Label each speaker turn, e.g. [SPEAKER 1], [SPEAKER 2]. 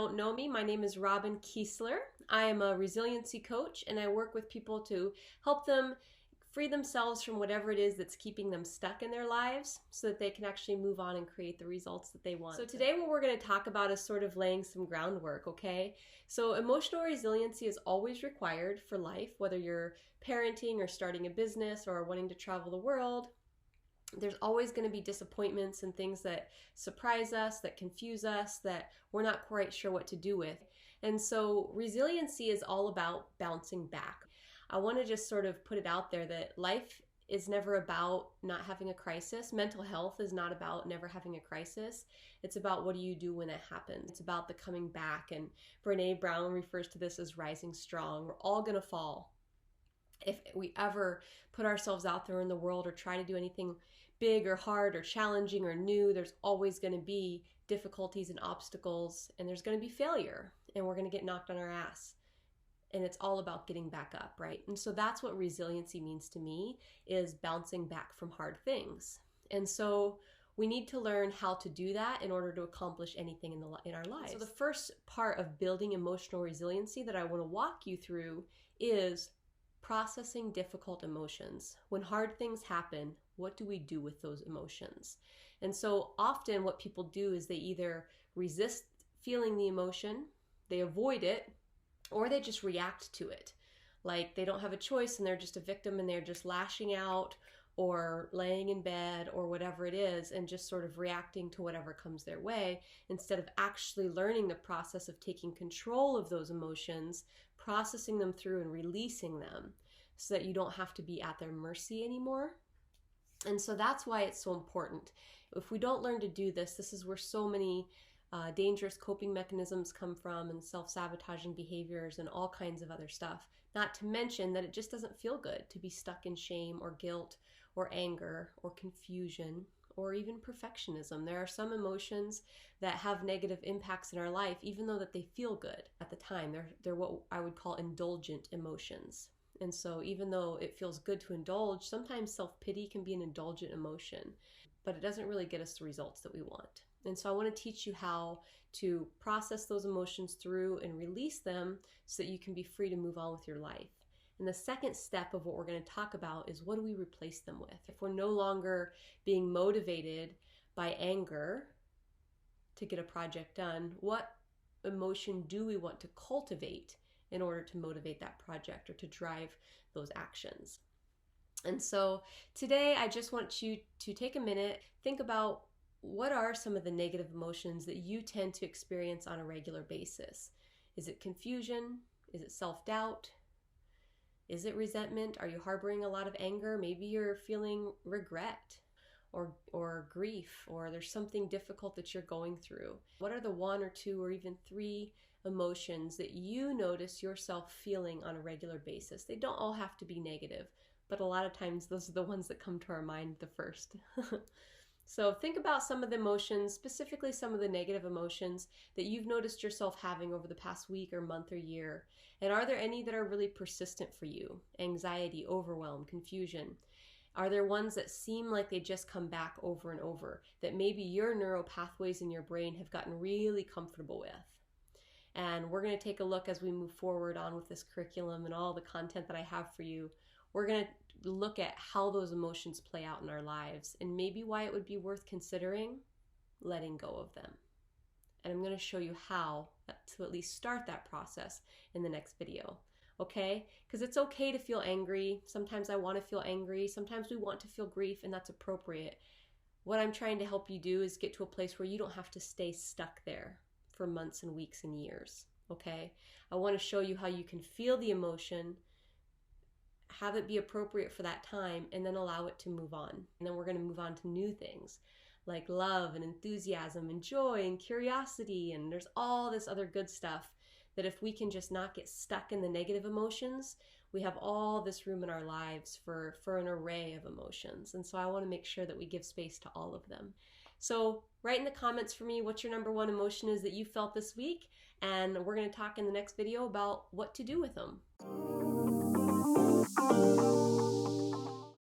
[SPEAKER 1] don't know me, my name is Robin Kiesler. I am a resiliency coach, and I work with people to help them free themselves from whatever it is that's keeping them stuck in their lives so that they can actually move on and create the results that they want. So today what we're going to talk about is sort of laying some groundwork, okay? So emotional resiliency is always required for life, whether you're parenting or starting a business or wanting to travel the world. There's always going to be disappointments and things that surprise us, that confuse us, that we're not quite sure what to do with. And so resiliency is all about bouncing back. I want to just sort of put it out there that life is never about not having a crisis. Mental health is not about never having a crisis. It's about what do you do when it happens. It's about the coming back. And Brene Brown refers to this as rising strong. We're all going to fall. If we ever put ourselves out there in the world or try to do anything big or hard or challenging or new, there's always going to be difficulties and obstacles, and there's going to be failure, and we're going to get knocked on our ass. And it's all about getting back up, right? And so that's what resiliency means to me, is bouncing back from hard things. And so we need to learn how to do that in order to accomplish anything in our lives. So the first part of building emotional resiliency that I want to walk you through is processing difficult emotions. When hard things happen, what do we do with those emotions? And so often what people do is they either resist feeling the emotion, they avoid it, or they just react to it. Like they don't have a choice and they're just a victim and they're just lashing out or laying in bed or whatever it is and just sort of reacting to whatever comes their way instead of actually learning the process of taking control of those emotions, processing them through and releasing them so that you don't have to be at their mercy anymore. And so that's why it's so important. If we don't learn to do this, this is where so many dangerous coping mechanisms come from, and self-sabotaging behaviors and all kinds of other stuff. Not to mention that it just doesn't feel good to be stuck in shame or guilt or anger or confusion or even perfectionism. There are some emotions that have negative impacts in our life, even though that they feel good at the time. They're what I would call indulgent emotions. And so even though it feels good to indulge, sometimes self-pity can be an indulgent emotion, but it doesn't really get us the results that we want. And so I want to teach you how to process those emotions through and release them so that you can be free to move on with your life. And the second step of what we're going to talk about is, what do we replace them with? If we're no longer being motivated by anger to get a project done, what emotion do we want to cultivate in order to motivate that project or to drive those actions? And so today I just want you to take a minute, think about, what are some of the negative emotions that you tend to experience on a regular basis? Is it confusion? Is it self-doubt? Is it resentment? Are you harboring a lot of anger? Maybe you're feeling regret or grief, or there's something difficult that you're going through. What are the one or two or even three emotions that you notice yourself feeling on a regular basis? They don't all have to be negative, but a lot of times those are the ones that come to our mind the first. So think about some of the emotions, specifically some of the negative emotions that you've noticed yourself having over the past week or month or year. And are there any that are really persistent for you? Anxiety, overwhelm, confusion. Are there ones that seem like they just come back over and over, that maybe your neural pathways in your brain have gotten really comfortable with? And we're going to take a look as we move forward on with this curriculum and all the content that I have for you. We're going to look at how those emotions play out in our lives and maybe why it would be worth considering letting go of them. And I'm going to show you how to at least start that process in the next video. Okay? Because it's okay to feel angry. Sometimes I want to feel angry. Sometimes we want to feel grief, and that's appropriate. What I'm trying to help you do is get to a place where you don't have to stay stuck there for months and weeks and years. Okay? I want to show you how you can feel the emotion, have it be appropriate for that time, and then allow it to move on. And then we're going to move on to new things like love and enthusiasm and joy and curiosity, and there's all this other good stuff that if we can just not get stuck in the negative emotions, we have all this room in our lives for an array of emotions. And so I want to make sure that we give space to all of them. So write in the comments for me what your number one emotion is that you felt this week, and we're going to talk in the next video about what to do with them.